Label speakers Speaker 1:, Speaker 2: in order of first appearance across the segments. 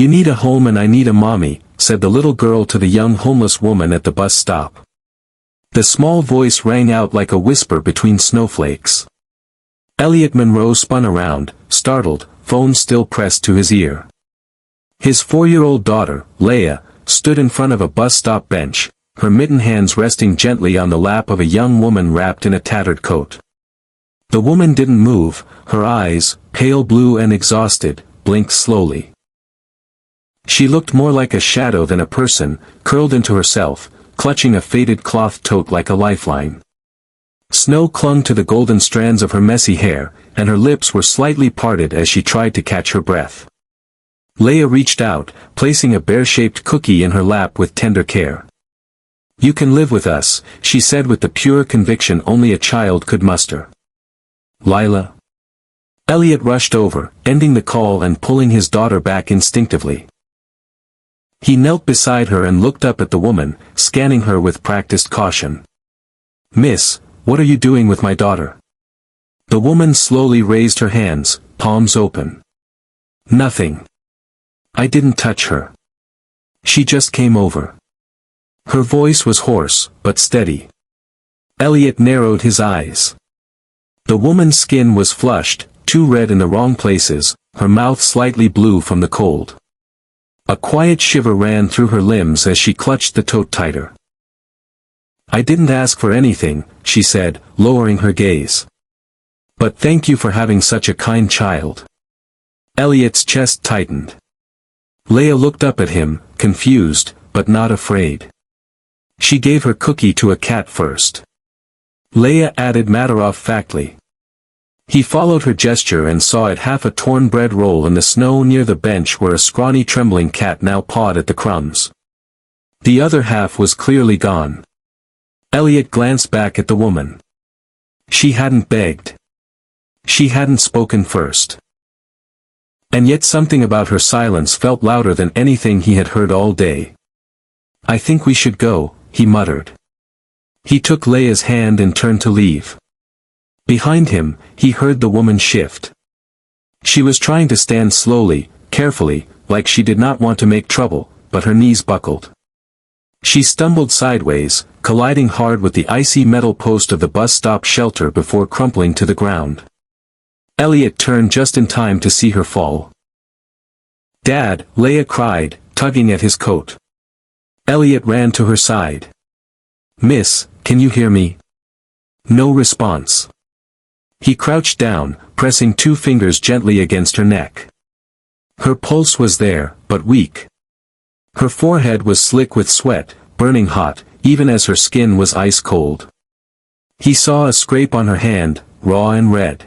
Speaker 1: "You need a home and I need a mommy," said the little girl to the young homeless woman at the bus stop. The small voice rang out like a whisper between snowflakes. Elliot Monroe spun around, startled, phone still pressed to his ear. His 4-year-old daughter, Laya, stood in front of a bus stop bench, her mittened hands resting gently on the lap of a young woman wrapped in a tattered coat. The woman didn't move, her eyes, pale blue and exhausted, blinked slowly. She looked more like a shadow than a person, curled into herself, clutching a faded cloth tote like a lifeline. Snow clung to the golden strands of her messy hair, and her lips were slightly parted as she tried to catch her breath. Laya reached out, placing a bear-shaped cookie in her lap with tender care. "You can live with us," she said with the pure conviction only a child could muster. "Lila?" Elliot rushed over, ending the call and pulling his daughter back instinctively. He knelt beside her and looked up at the woman, scanning her with practiced caution. "Miss, what are you doing with my daughter?" The woman slowly raised her hands, palms open. "Nothing. I didn't touch her. She just came over." Her voice was hoarse, but steady. Elliot narrowed his eyes. The woman's skin was flushed, too red in the wrong places, her mouth slightly blue from the cold. A quiet shiver ran through her limbs as she clutched the tote tighter. "I didn't ask for anything," she said, lowering her gaze. "But thank you for having such a kind child." Elliot's chest tightened. Laya looked up at him, confused, but not afraid. She gave her cookie to a cat first. Laya added matter-of-factly. He followed her gesture and saw it half a torn bread roll in the snow near the bench where a scrawny trembling cat now pawed at the crumbs. The other half was clearly gone. Elliot glanced back at the woman. She hadn't begged. She hadn't spoken first. And yet something about her silence felt louder than anything he had heard all day. "I think we should go," he muttered. He took Laya's hand and turned to leave. Behind him, he heard the woman shift. She was trying to stand slowly, carefully, like she did not want to make trouble, but her knees buckled. She stumbled sideways, colliding hard with the icy metal post of the bus stop shelter before crumpling to the ground. Elliot turned just in time to see her fall. "Dad," Laya cried, tugging at his coat. Elliot ran to her side. "Miss, can you hear me?" No response. He crouched down, pressing 2 fingers gently against her neck. Her pulse was there, but weak. Her forehead was slick with sweat, burning hot, even as her skin was ice cold. He saw a scrape on her hand, raw and red.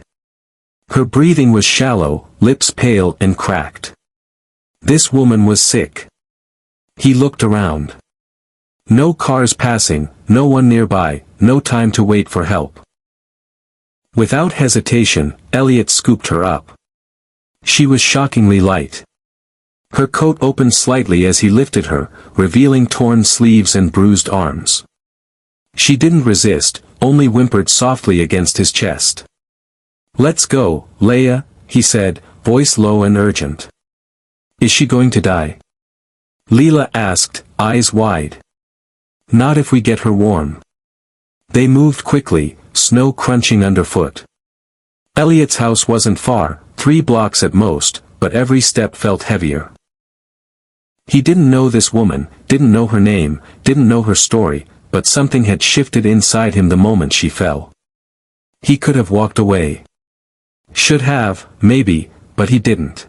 Speaker 1: Her breathing was shallow, lips pale and cracked. This woman was sick. He looked around. No cars passing, no one nearby, no time to wait for help. Without hesitation, Elliot scooped her up. She was shockingly light. Her coat opened slightly as he lifted her, revealing torn sleeves and bruised arms. She didn't resist, only whimpered softly against his chest. "Let's go, Laya," he said, voice low and urgent. "Is she going to die?" Leela asked, eyes wide. "Not if we get her warm." They moved quickly, snow crunching underfoot. Elliot's house wasn't far, 3 blocks at most, but every step felt heavier. He didn't know this woman, didn't know her name, didn't know her story, but something had shifted inside him the moment she fell. He could have walked away. Should have, maybe, but he didn't.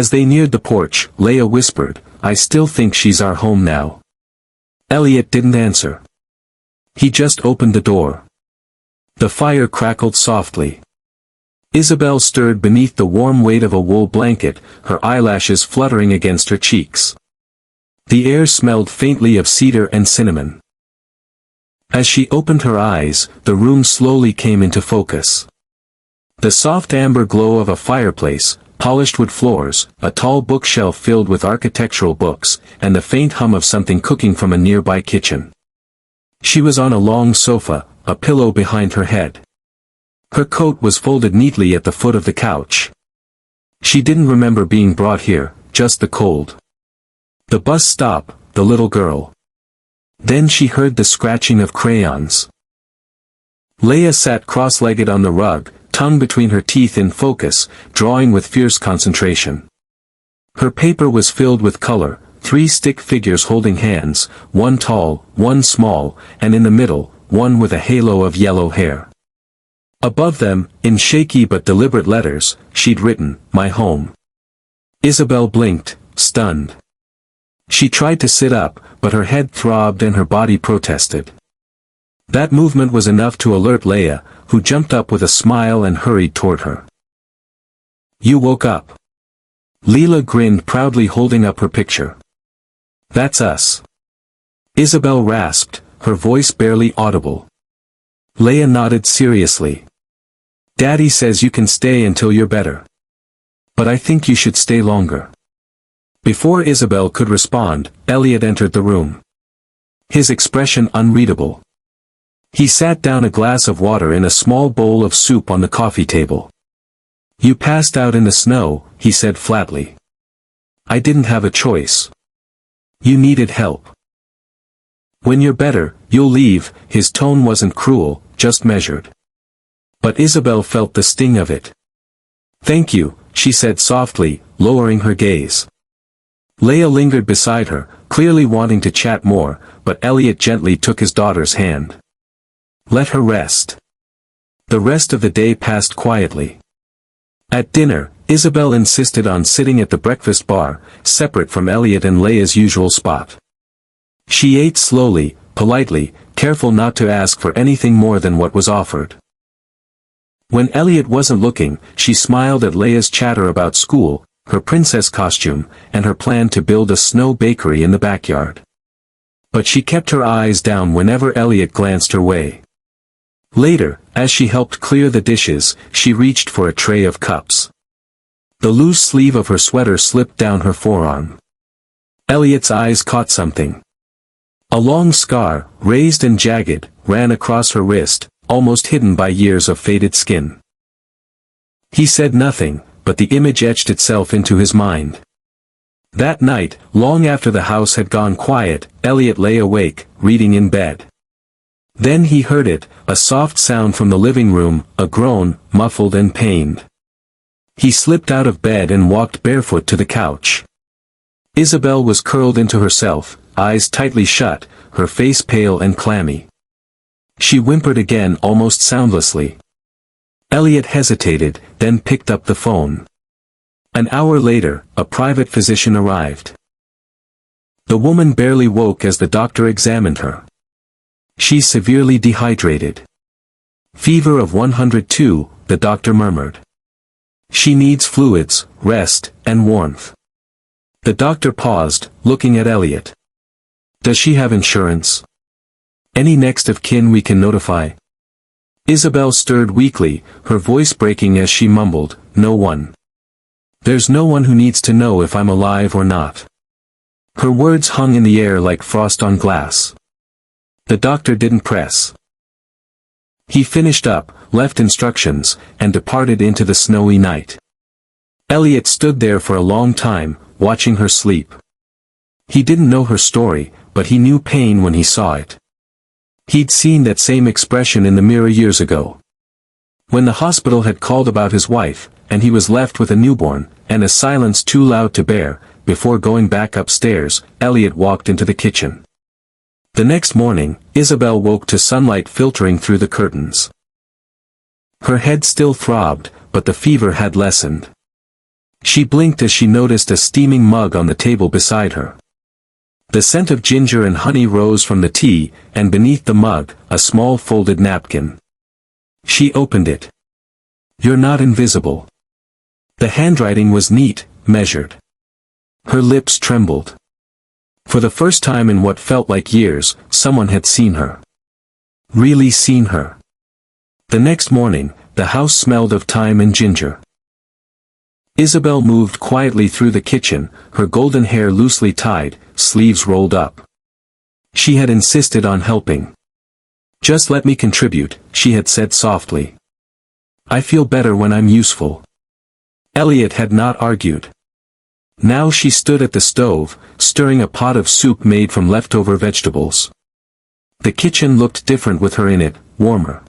Speaker 1: As they neared the porch, Laya whispered, "I still think she's our home now." Elliot didn't answer. He just opened the door. The fire crackled softly. Isabel stirred beneath the warm weight of a wool blanket, her eyelashes fluttering against her cheeks. The air smelled faintly of cedar and cinnamon. As she opened her eyes, the room slowly came into focus. The soft amber glow of a fireplace, polished wood floors, a tall bookshelf filled with architectural books, and the faint hum of something cooking from a nearby kitchen. She was on a long sofa, a pillow behind her head. Her coat was folded neatly at the foot of the couch. She didn't remember being brought here, just the cold. The bus stop, the little girl. Then she heard the scratching of crayons. Laya sat cross-legged on the rug, tongue between her teeth in focus, drawing with fierce concentration. Her paper was filled with color, 3 stick figures holding hands, one tall, one small, and in the middle, one with a halo of yellow hair. Above them, in shaky but deliberate letters, she'd written, "My home." Isabel blinked, stunned. She tried to sit up, but her head throbbed and her body protested. That movement was enough to alert Laya, who jumped up with a smile and hurried toward her. "You woke up." Leela grinned proudly, holding up her picture. "That's us." Isabel rasped, her voice barely audible. Laya nodded seriously. "Daddy says you can stay until you're better. But I think you should stay longer." Before Isabel could respond, Elliot entered the room. His expression unreadable. He sat down, a glass of water in a small bowl of soup on the coffee table. "You passed out in the snow," he said flatly. "I didn't have a choice. You needed help. When you're better, you'll leave." His tone wasn't cruel, just measured. But Isabel felt the sting of it. "Thank you," she said softly, lowering her gaze. Laya lingered beside her, clearly wanting to chat more, but Elliot gently took his daughter's hand. "Let her rest." The rest of the day passed quietly. At dinner, Isabel insisted on sitting at the breakfast bar, separate from Elliot and Laya's usual spot. She ate slowly, politely, careful not to ask for anything more than what was offered. When Elliot wasn't looking, she smiled at Laya's chatter about school, her princess costume, and her plan to build a snow bakery in the backyard. But she kept her eyes down whenever Elliot glanced her way. Later, as she helped clear the dishes, she reached for a tray of cups. The loose sleeve of her sweater slipped down her forearm. Elliot's eyes caught something. A long scar, raised and jagged, ran across her wrist, almost hidden by years of faded skin. He said nothing, but the image etched itself into his mind. That night, long after the house had gone quiet, Elliot lay awake, reading in bed. Then he heard it, a soft sound from the living room, a groan, muffled and pained. He slipped out of bed and walked barefoot to the couch. Isabel was curled into herself, eyes tightly shut, her face pale and clammy. She whimpered again, almost soundlessly. Elliot hesitated, then picked up the phone. An hour later, a private physician arrived. The woman barely woke as the doctor examined her. "She's severely dehydrated. Fever of 102, the doctor murmured. "She needs fluids, rest, and warmth." The doctor paused, looking at Elliot. "Does she have insurance? Any next of kin we can notify?" Isabel stirred weakly, her voice breaking as she mumbled, "No one. There's no one who needs to know if I'm alive or not." Her words hung in the air like frost on glass. The doctor didn't press. He finished up, left instructions, and departed into the snowy night. Elliot stood there for a long time, watching her sleep. He didn't know her story, but he knew pain when he saw it. He'd seen that same expression in the mirror years ago. When the hospital had called about his wife, and he was left with a newborn, and a silence too loud to bear, before going back upstairs, Elliot walked into the kitchen. The next morning, Isabel woke to sunlight filtering through the curtains. Her head still throbbed, but the fever had lessened. She blinked as she noticed a steaming mug on the table beside her. The scent of ginger and honey rose from the tea, and beneath the mug, a small folded napkin. She opened it. "You're not invisible." The handwriting was neat, measured. Her lips trembled. For the first time in what felt like years, someone had seen her. Really seen her. The next morning, the house smelled of thyme and ginger. Isabel moved quietly through the kitchen, her golden hair loosely tied, sleeves rolled up. She had insisted on helping. "Just let me contribute," she had said softly. "I feel better when I'm useful." Elliot had not argued. Now she stood at the stove, stirring a pot of soup made from leftover vegetables. The kitchen looked different with her in it, warmer.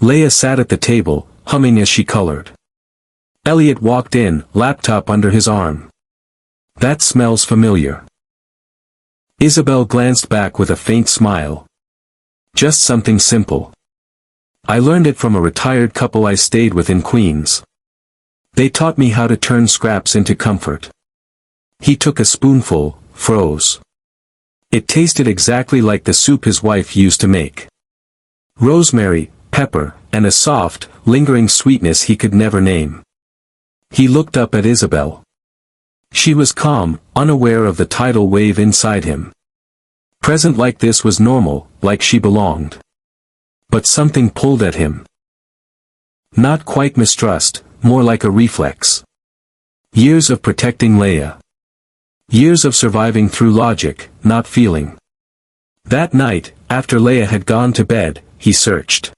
Speaker 1: Laya sat at the table, humming as she colored. Elliot walked in, laptop under his arm. That smells familiar. Isabel glanced back with a faint smile. Just something simple. I learned it from a retired couple I stayed with in Queens. They taught me how to turn scraps into comfort. He took a spoonful, froze. It tasted exactly like the soup his wife used to make. Rosemary, pepper, and a soft, lingering sweetness he could never name. He looked up at Isabel. She was calm, unaware of the tidal wave inside him. Present like this was normal, like she belonged. But something pulled at him. Not quite mistrust, more like a reflex. Years of protecting Laya. Years of surviving through logic, not feeling. That night, after Laya had gone to bed, he searched.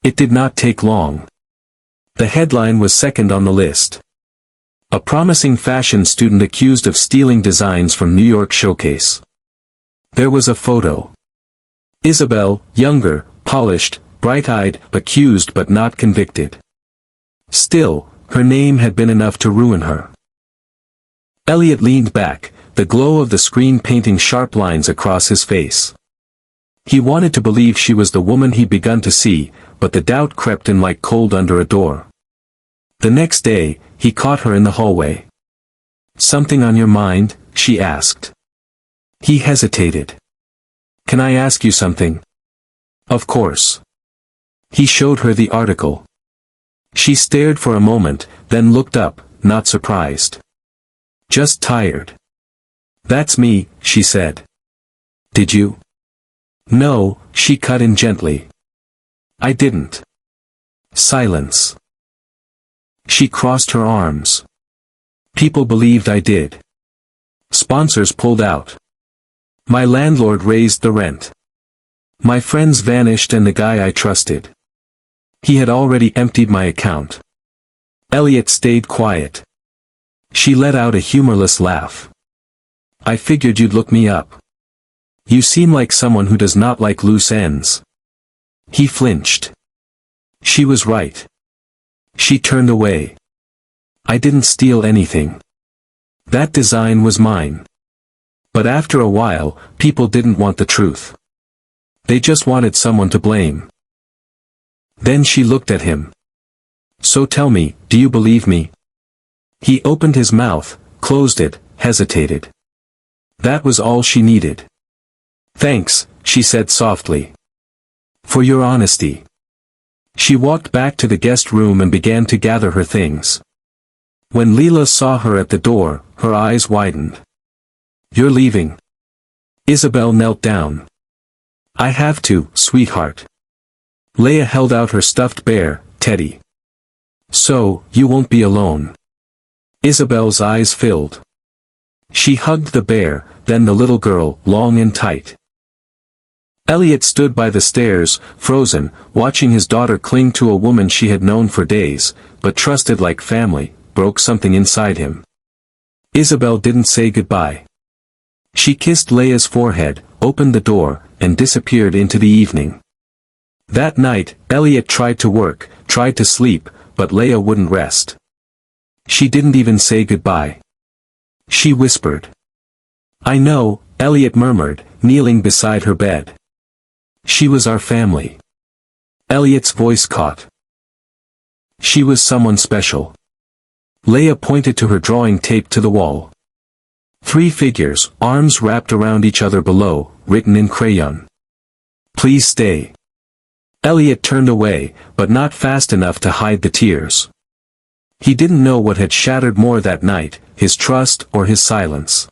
Speaker 1: It did not take long. The headline was second on the list. A promising fashion student accused of stealing designs from New York showcase. There was a photo. Isabel, younger, polished, bright-eyed, accused but not convicted. Still, her name had been enough to ruin her. Elliot leaned back, the glow of the screen painting sharp lines across his face. He wanted to believe she was the woman he'd begun to see, but the doubt crept in like cold under a door. The next day, he caught her in the hallway. "Something on your mind?" she asked. He hesitated. "Can I ask you something?" "Of course." He showed her the article. She stared for a moment, then looked up, not surprised. "Just tired." "That's me," she said. "Did you?" "No," she cut in gently. "I didn't." Silence. She crossed her arms. "People believed I did. Sponsors pulled out. My landlord raised the rent. My friends vanished and the guy I trusted. He had already emptied my account." Elliot stayed quiet. She let out a humorless laugh. "I figured you'd look me up. You seem like someone who does not like loose ends." He flinched. She was right. She turned away. "I didn't steal anything. That design was mine." But after a while, people didn't want the truth. They just wanted someone to blame. Then she looked at him. "So tell me, do you believe me?" He opened his mouth, closed it, hesitated. That was all she needed. "Thanks," she said softly. "For your honesty." She walked back to the guest room and began to gather her things. When Leela saw her at the door, her eyes widened. "You're leaving?" Isabel knelt down. "I have to, sweetheart." Laya held out her stuffed bear, Teddy. "So, you won't be alone." Isabel's eyes filled. She hugged the bear, then the little girl, long and tight. Elliot stood by the stairs, frozen, watching his daughter cling to a woman she had known for days, but trusted like family, broke something inside him. Isabel didn't say goodbye. She kissed Laya's forehead, opened the door, and disappeared into the evening. That night, Elliot tried to work, tried to sleep, but Laya wouldn't rest. She didn't even say goodbye. She whispered. "I know," Elliot murmured, kneeling beside her bed. "She was our family." Elliot's voice caught. She was someone special. Laya pointed to her drawing taped to the wall. 3 figures, arms wrapped around each other below, written in crayon. "Please stay." Elliot turned away, but not fast enough to hide the tears. He didn't know what had shattered more that night, his trust or his silence.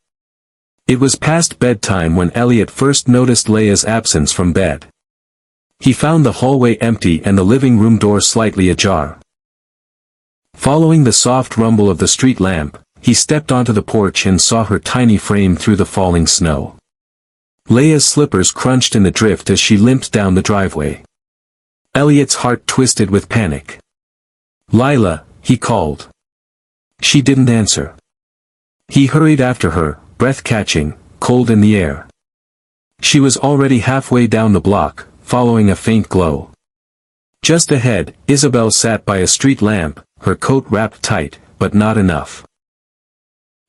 Speaker 1: It was past bedtime when Elliot first noticed Laya's absence from bed. He found the hallway empty and the living room door slightly ajar. Following the soft rumble of the street lamp, he stepped onto the porch and saw her tiny frame through the falling snow. Laya's slippers crunched in the drift as she limped down the driveway. Elliot's heart twisted with panic. "Lila," he called. She didn't answer. He hurried after her, breath catching, cold in the air. She was already halfway down the block, following a faint glow. Just ahead, Isabel sat by a street lamp, her coat wrapped tight, but not enough.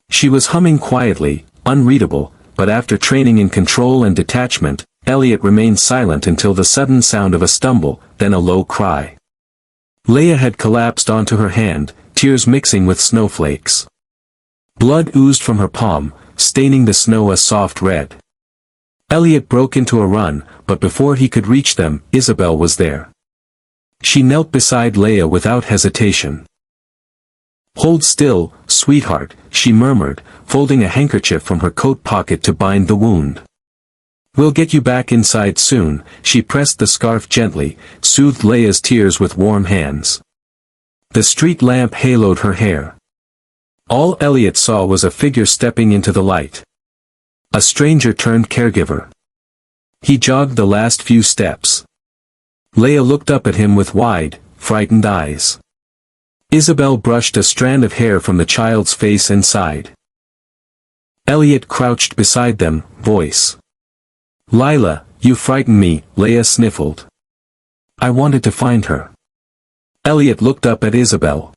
Speaker 1: She was humming quietly, unreadable, but after training in control and detachment, Elliot remained silent until the sudden sound of a stumble, then a low cry. Laya had collapsed onto her hand, tears mixing with snowflakes. Blood oozed from her palm, staining the snow a soft red. Elliot broke into a run, but before he could reach them, Isabel was there. She knelt beside Laya without hesitation. "Hold still, sweetheart," she murmured, folding a handkerchief from her coat pocket to bind the wound. "We'll get you back inside soon." She pressed the scarf gently, soothed Laya's tears with warm hands. The street lamp haloed her hair. All Elliot saw was a figure stepping into the light. A stranger turned caregiver. He jogged the last few steps. Laya looked up at him with wide, frightened eyes. Isabel brushed a strand of hair from the child's face and sighed. Elliot crouched beside them, voice. "Lila, you frighten me," Laya sniffled. "I wanted to find her." Elliot looked up at Isabel.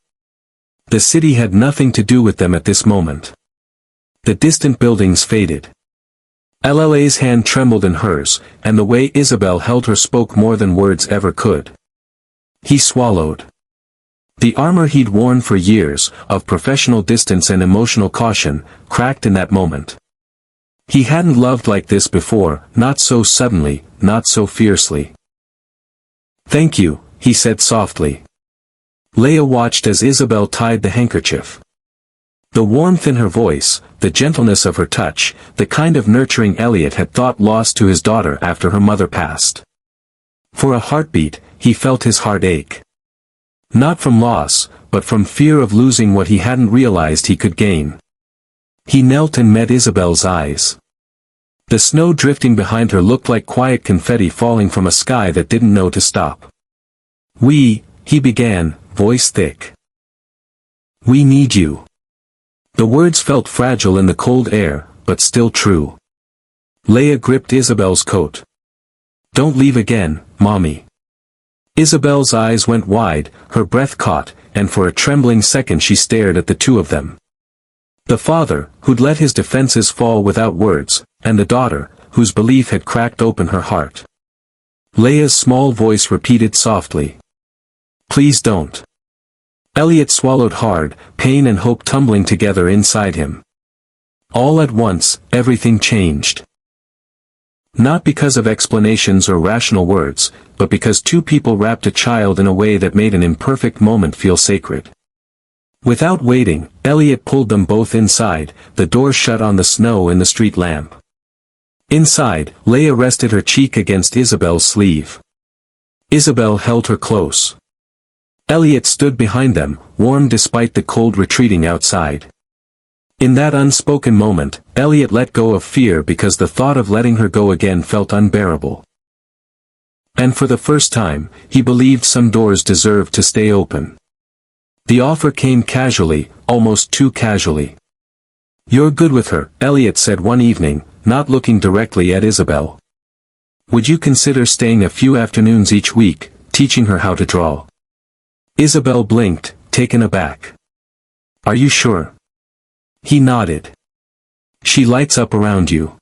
Speaker 1: The city had nothing to do with them at this moment. The distant buildings faded. Lala's hand trembled in hers, and the way Isabel held her spoke more than words ever could. He swallowed. The armor he'd worn for years, of professional distance and emotional caution, cracked in that moment. He hadn't loved like this before, not so suddenly, not so fiercely. "Thank you," he said softly. Laya watched as Isabel tied the handkerchief. The warmth in her voice, the gentleness of her touch, the kind of nurturing Elliot had thought lost to his daughter after her mother passed. For a heartbeat, he felt his heart ache. Not from loss, but from fear of losing what he hadn't realized he could gain. He knelt and met Isabel's eyes. The snow drifting behind her looked like quiet confetti falling from a sky that didn't know to stop. He began, voice thick. "We need you." The words felt fragile in the cold air, but still true. Laya gripped Isabel's coat. "Don't leave again, Mommy." Isabel's eyes went wide, her breath caught, and for a trembling second she stared at the two of them. The father, who'd let his defenses fall without words, and the daughter, whose belief had cracked open her heart. Laya's small voice repeated softly. "Please don't." Elliot swallowed hard, pain and hope tumbling together inside him. All at once, everything changed. Not because of explanations or rational words, but because two people wrapped a child in a way that made an imperfect moment feel sacred. Without waiting, Elliot pulled them both inside, the door shut on the snow in the street lamp. Inside, Laya rested her cheek against Isabel's sleeve. Isabel held her close. Elliot stood behind them, warm despite the cold retreating outside. In that unspoken moment, Elliot let go of fear because the thought of letting her go again felt unbearable. And for the first time, he believed some doors deserved to stay open. The offer came casually, almost too casually. "You're good with her," Elliot said one evening, not looking directly at Isabel. "Would you consider staying a few afternoons each week, teaching her how to draw?" Isabel blinked, taken aback. "Are you sure?" He nodded. "She lights up around you."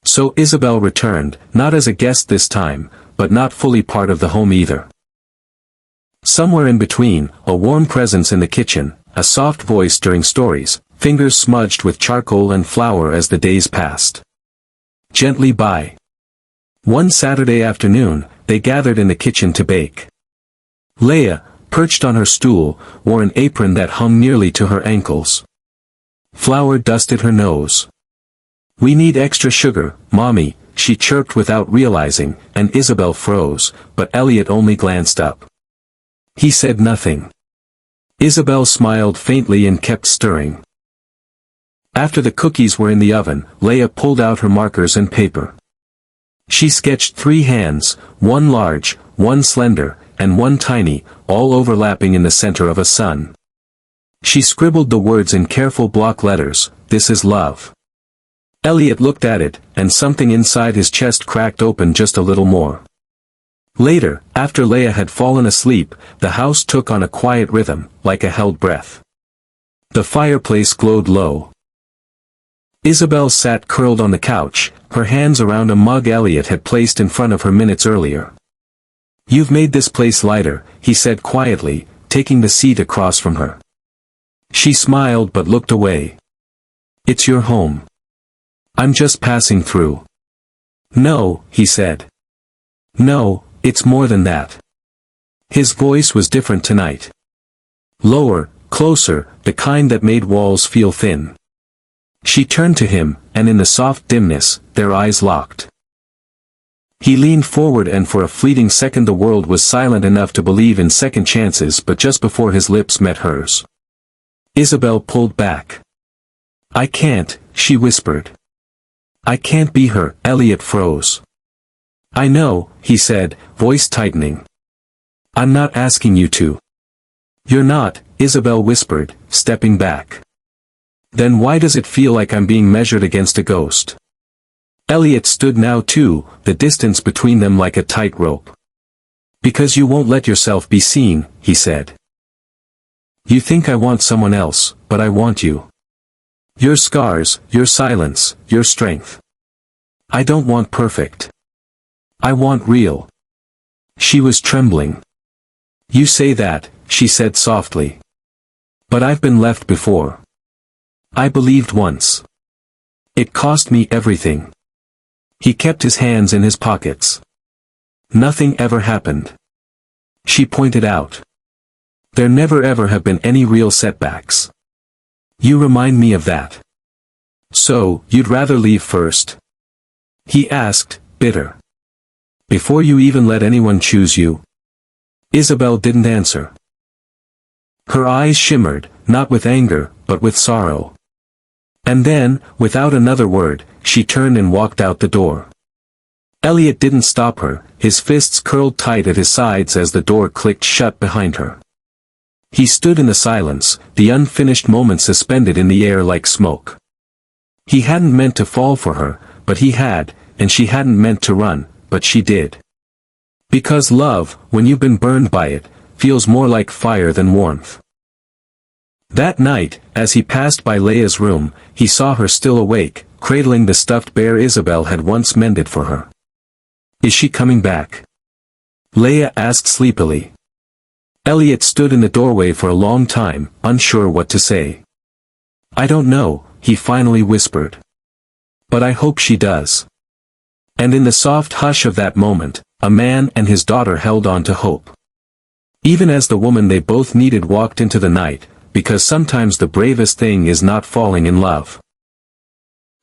Speaker 1: So Isabel returned, not as a guest this time, but not fully part of the home either. Somewhere in between, a warm presence in the kitchen, a soft voice during stories, fingers smudged with charcoal and flour as the days passed. Gently by. One Saturday afternoon, they gathered in the kitchen to bake. Laya, perched on her stool, wore an apron that hung nearly to her ankles. Flour dusted her nose. "We need extra sugar, Mommy," she chirped without realizing, and Isabel froze, but Elliot only glanced up. He said nothing. Isabel smiled faintly and kept stirring. After the cookies were in the oven, Laya pulled out her markers and paper. She sketched 3 hands, one large, one slender, and one tiny, all overlapping in the center of a sun. She scribbled the words in careful block letters, "This is love." Elliot looked at it, and something inside his chest cracked open just a little more. Later, after Laya had fallen asleep, the house took on a quiet rhythm, like a held breath. The fireplace glowed low. Isabel sat curled on the couch, her hands around a mug Elliot had placed in front of her minutes earlier. "You've made this place lighter," he said quietly, taking the seat across from her. She smiled but looked away. "It's your home. I'm just passing through." "No," he said. "No, it's more than that." His voice was different tonight. Lower, closer, the kind that made walls feel thin. She turned to him, and in the soft dimness, their eyes locked. He leaned forward, and for a fleeting second the world was silent enough to believe in second chances, but just before his lips met hers, Isabel pulled back. "I can't," she whispered. "I can't be her." Elliot froze. "I know," he said, voice tightening. "I'm not asking you to." "You're not," Isabel whispered, stepping back. "Then why does it feel like I'm being measured against a ghost?" Elliot stood now too, the distance between them like a tight rope. "Because you won't let yourself be seen," he said. "You think I want someone else, but I want you. Your scars, your silence, your strength. I don't want perfect. I want real." She was trembling. "You say that," she said softly. "But I've been left before. I believed once. It cost me everything." He kept his hands in his pockets. "Nothing ever happened," she pointed out. "There never ever have been any real setbacks. You remind me of that." "So, you'd rather leave first?" he asked, bitter. "Before you even let anyone choose you?" Isabel didn't answer. Her eyes shimmered, not with anger, but with sorrow. And then, without another word, she turned and walked out the door. Elliot didn't stop her, his fists curled tight at his sides as the door clicked shut behind her. He stood in the silence, the unfinished moment suspended in the air like smoke. He hadn't meant to fall for her, but he had, and she hadn't meant to run, but she did. Because love, when you've been burned by it, feels more like fire than warmth. That night, as he passed by Laya's room, he saw her still awake, cradling the stuffed bear Isabel had once mended for her. "Is she coming back?" Laya asked sleepily. Elliot stood in the doorway for a long time, unsure what to say. "I don't know," he finally whispered. "But I hope she does." And in the soft hush of that moment, a man and his daughter held on to hope. Even as the woman they both needed walked into the night, because sometimes the bravest thing is not falling in love.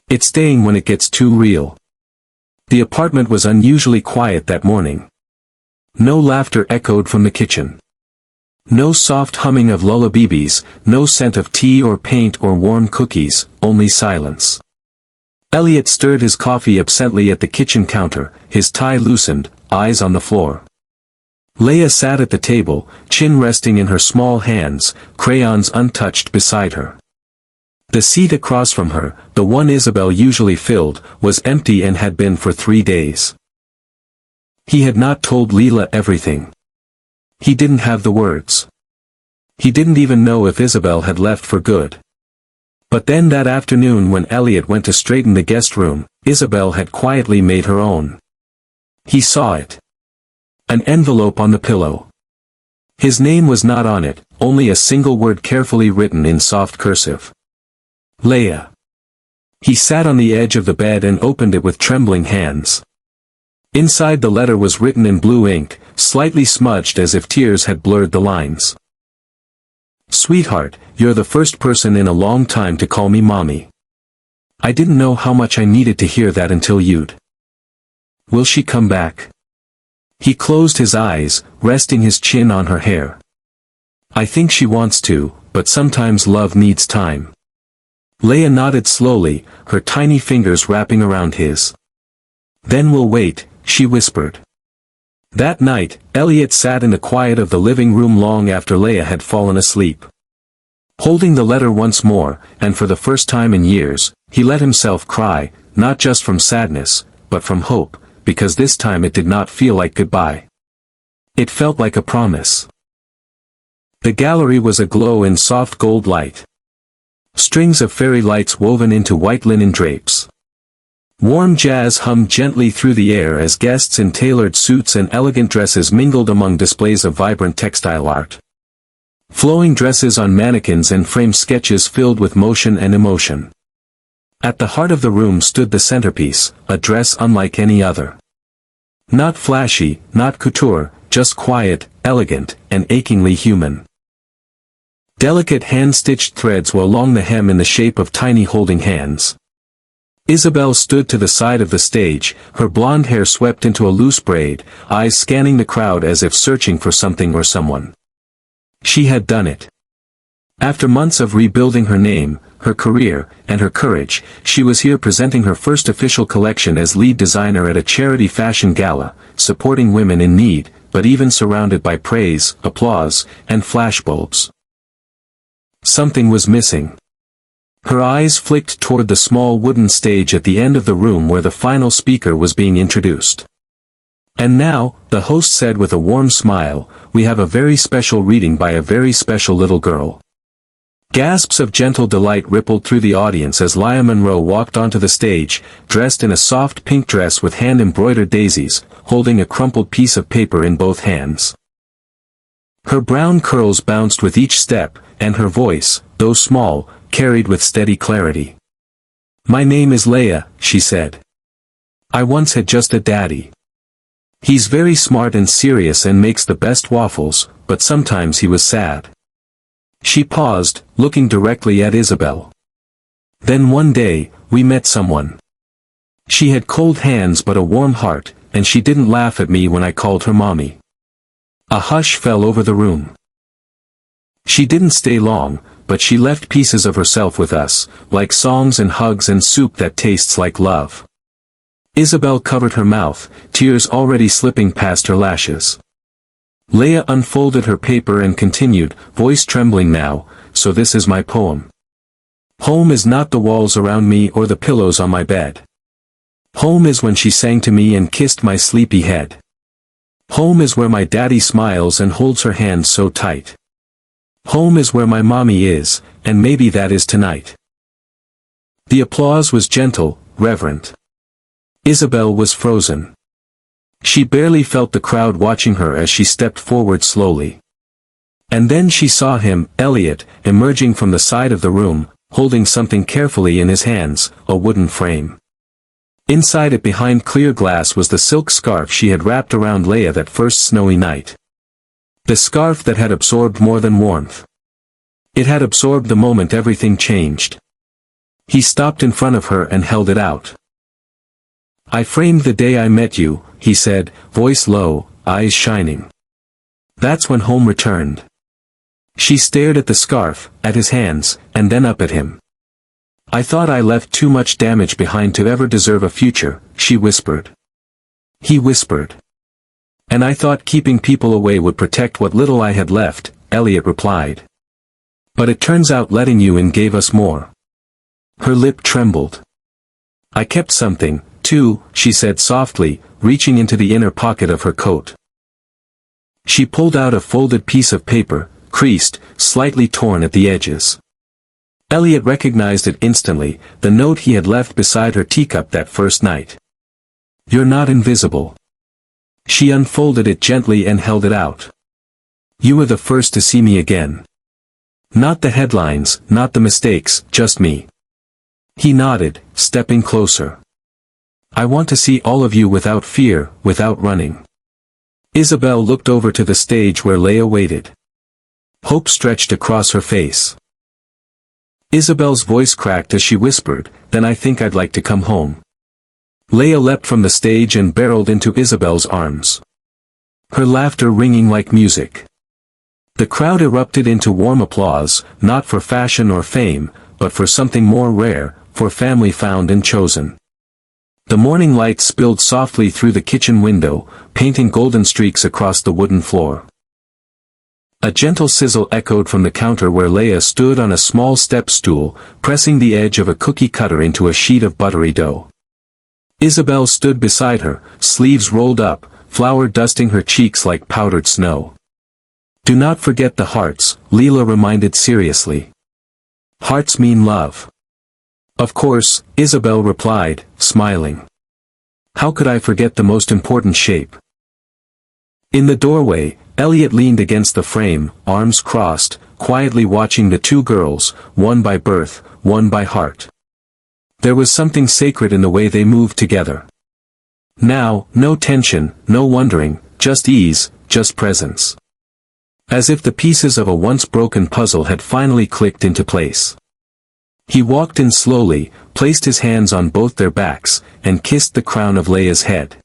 Speaker 1: It's staying when it gets too real. The apartment was unusually quiet that morning. No laughter echoed from the kitchen. No soft humming of lullabies, no scent of tea or paint or warm cookies, only silence. Elliot stirred his coffee absently at the kitchen counter, his tie loosened, eyes on the floor. Laya sat at the table, chin resting in her small hands, crayons untouched beside her. The seat across from her, the one Isabel usually filled, was empty and had been for 3 days. He had not told Leila everything. He didn't have the words. He didn't even know if Isabel had left for good. But then that afternoon when Elliot went to straighten the guest room, Isabel had quietly made her own. He saw it. An envelope on the pillow. His name was not on it, only a single word carefully written in soft cursive. Laya. He sat on the edge of the bed and opened it with trembling hands. Inside the letter was written in blue ink, slightly smudged as if tears had blurred the lines. "Sweetheart, you're the first person in a long time to call me mommy. I didn't know how much I needed to hear that until you'd. Will she come back?" He closed his eyes, resting his chin on her hair. "I think she wants to, but sometimes love needs time." Laya nodded slowly, her tiny fingers wrapping around his. "Then we'll wait," she whispered. That night, Elliot sat in the quiet of the living room long after Laya had fallen asleep. Holding the letter once more, and for the first time in years, he let himself cry, not just from sadness, but from hope, because this time it did not feel like goodbye. It felt like a promise. The gallery was aglow in soft gold light. Strings of fairy lights woven into white linen drapes. Warm jazz hummed gently through the air as guests in tailored suits and elegant dresses mingled among displays of vibrant textile art. Flowing dresses on mannequins and framed sketches filled with motion and emotion. At the heart of the room stood the centerpiece, a dress unlike any other. Not flashy, not couture, just quiet, elegant, and achingly human. Delicate hand-stitched threads were along the hem in the shape of tiny holding hands. Isabel stood to the side of the stage, her blonde hair swept into a loose braid, eyes scanning the crowd as if searching for something or someone. She had done it. After months of rebuilding her name, her career, and her courage, she was here presenting her first official collection as lead designer at a charity fashion gala, supporting women in need, but even surrounded by praise, applause, and flashbulbs. Something was missing. Her eyes flicked toward the small wooden stage at the end of the room where the final speaker was being introduced. And now, the host said with a warm smile, we have a very special reading by a very special little girl. Gasps of gentle delight rippled through the audience as Laya Monroe walked onto the stage, dressed in a soft pink dress with hand-embroidered daisies, holding a crumpled piece of paper in both hands. Her brown curls bounced with each step, and her voice, though small, carried with steady clarity. My name is Laya, she said. I once had just a daddy. He's very smart and serious and makes the best waffles, but sometimes he was sad. She paused, looking directly at Isabel. Then one day, we met someone. She had cold hands but a warm heart, and she didn't laugh at me when I called her mommy. A hush fell over the room. She didn't stay long, but she left pieces of herself with us, like songs and hugs and soup that tastes like love. Isabel covered her mouth, tears already slipping past her lashes. Laya unfolded her paper and continued, voice trembling now, so this is my poem. Home is not the walls around me or the pillows on my bed. Home is when she sang to me and kissed my sleepy head. Home is where my daddy smiles and holds her hand so tight. Home is where my mommy is, and maybe that is tonight. The applause was gentle, reverent. Isabel was frozen. She barely felt the crowd watching her as she stepped forward slowly. And then she saw him, Elliot, emerging from the side of the room, holding something carefully in his hands, a wooden frame. Inside it behind clear glass was the silk scarf she had wrapped around Laya that first snowy night. The scarf that had absorbed more than warmth. It had absorbed the moment everything changed. He stopped in front of her and held it out. I framed the day I met you, he said, voice low, eyes shining. That's when home returned. She stared at the scarf, at his hands, and then up at him. I thought I left too much damage behind to ever deserve a future, she whispered. He whispered. And I thought keeping people away would protect what little I had left, Elliot replied. But it turns out letting you in gave us more. Her lip trembled. I kept something, too, she said softly, reaching into the inner pocket of her coat. She pulled out a folded piece of paper, creased, slightly torn at the edges. Elliot recognized it instantly, the note he had left beside her teacup that first night. You're not invisible. She unfolded it gently and held it out. You were the first to see me again. Not the headlines, not the mistakes, just me. He nodded, stepping closer. I want to see all of you without fear, without running. Isabel looked over to the stage where Laya waited. Hope stretched across her face. Isabel's voice cracked as she whispered, then I think I'd like to come home. Laya leapt from the stage and barreled into Isabel's arms. Her laughter ringing like music. The crowd erupted into warm applause, not for fashion or fame, but for something more rare, for family found and chosen. The morning light spilled softly through the kitchen window, painting golden streaks across the wooden floor. A gentle sizzle echoed from the counter where Laya stood on a small step stool, pressing the edge of a cookie cutter into a sheet of buttery dough. Isabel stood beside her, sleeves rolled up, flour dusting her cheeks like powdered snow. "Do not forget the hearts," Leela reminded seriously. "Hearts mean love." "Of course," Isabel replied, smiling. "How could I forget the most important shape?" In the doorway, Elliot leaned against the frame, arms crossed, quietly watching the two girls, one by birth, one by heart. There was something sacred in the way they moved together. Now, no tension, no wondering, just ease, just presence. As if the pieces of a once broken puzzle had finally clicked into place. He walked in slowly, placed his hands on both their backs, and kissed the crown of Laya's head.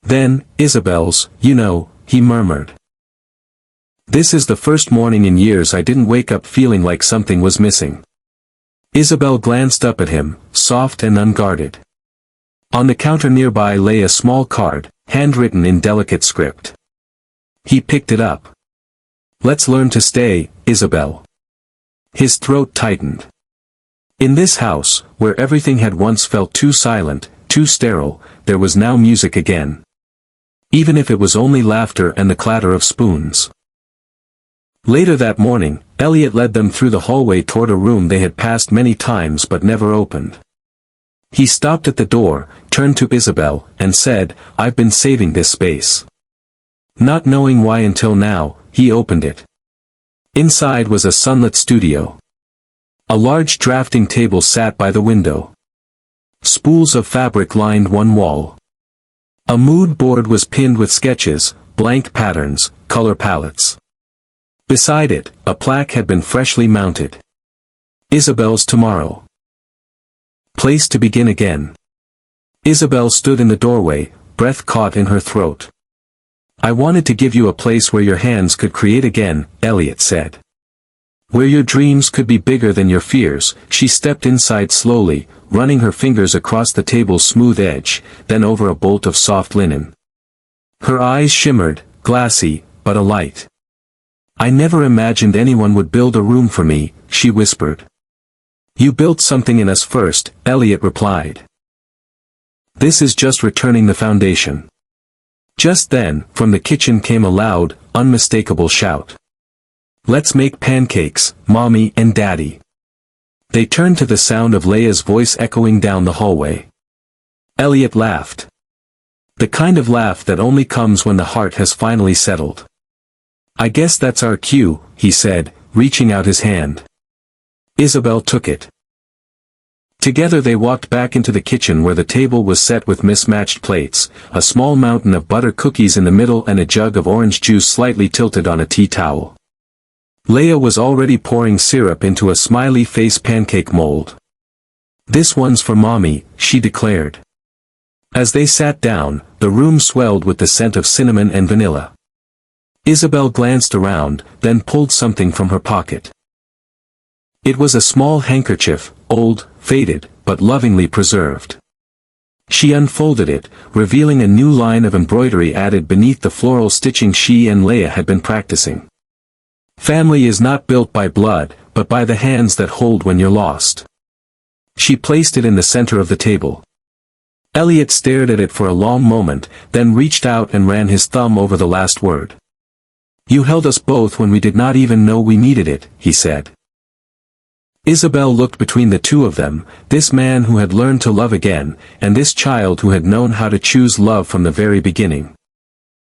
Speaker 1: Then, "Isabel's, you know," he murmured. "This is the first morning in years I didn't wake up feeling like something was missing." Isabel glanced up at him, soft and unguarded. On the counter nearby lay a small card, handwritten in delicate script. He picked it up. "Let's learn to stay, Isabel." His throat tightened. In this house, where everything had once felt too silent, too sterile, there was now music again. Even if it was only laughter and the clatter of spoons. Later that morning, Elliot led them through the hallway toward a room they had passed many times but never opened. He stopped at the door, turned to Isabel, and said, "I've been saving this space." Not knowing why until now, he opened it. Inside was a sunlit studio. A large drafting table sat by the window. Spools of fabric lined one wall. A mood board was pinned with sketches, blank patterns, color palettes. Beside it, a plaque had been freshly mounted. "Isabel's tomorrow. Place to begin again." Isabel stood in the doorway, breath caught in her throat. "I wanted to give you a place where your hands could create again," Elliot said. "Where your dreams could be bigger than your fears." She stepped inside slowly, running her fingers across the table's smooth edge, then over a bolt of soft linen. Her eyes shimmered, glassy, but alight. "I never imagined anyone would build a room for me," she whispered. "You built something in us first," Elliot replied. "This is just returning the foundation." Just then, from the kitchen came a loud, unmistakable shout. "Let's make pancakes, Mommy and Daddy." They turned to the sound of Laya's voice echoing down the hallway. Elliot laughed. The kind of laugh that only comes when the heart has finally settled. "I guess that's our cue," he said, reaching out his hand. Isabel took it. Together they walked back into the kitchen where the table was set with mismatched plates, a small mountain of butter cookies in the middle and a jug of orange juice slightly tilted on a tea towel. Laya was already pouring syrup into a smiley face pancake mold. "This one's for Mommy," she declared. As they sat down, the room swelled with the scent of cinnamon and vanilla. Isabel glanced around, then pulled something from her pocket. It was a small handkerchief, old, faded, but lovingly preserved. She unfolded it, revealing a new line of embroidery added beneath the floral stitching she and Laya had been practicing. "Family is not built by blood, but by the hands that hold when you're lost." She placed it in the center of the table. Elliot stared at it for a long moment, then reached out and ran his thumb over the last word. "You held us both when we did not even know we needed it," he said. Isabel looked between the two of them, this man who had learned to love again, and this child who had known how to choose love from the very beginning.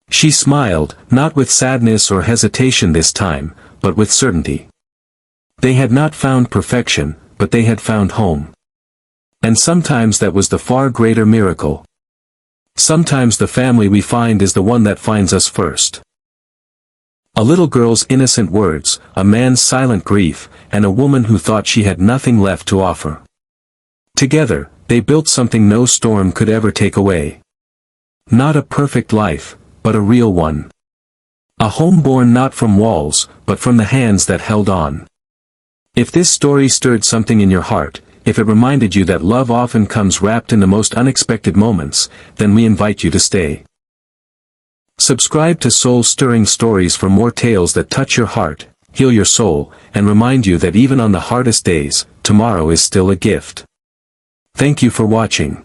Speaker 1: She smiled, not with sadness or hesitation this time, but with certainty. They had not found perfection, but they had found home. And sometimes that was the far greater miracle. Sometimes the family we find is the one that finds us first. A little girl's innocent words, a man's silent grief, and a woman who thought she had nothing left to offer. Together, they built something no storm could ever take away. Not a perfect life, but a real one. A home born not from walls, but from the hands that held on. If this story stirred something in your heart, if it reminded you that love often comes wrapped in the most unexpected moments, then we invite you to stay. Subscribe to Soul-Stirring Stories for more tales that touch your heart, heal your soul, and remind you that even on the hardest days, tomorrow is still a gift. Thank you for watching.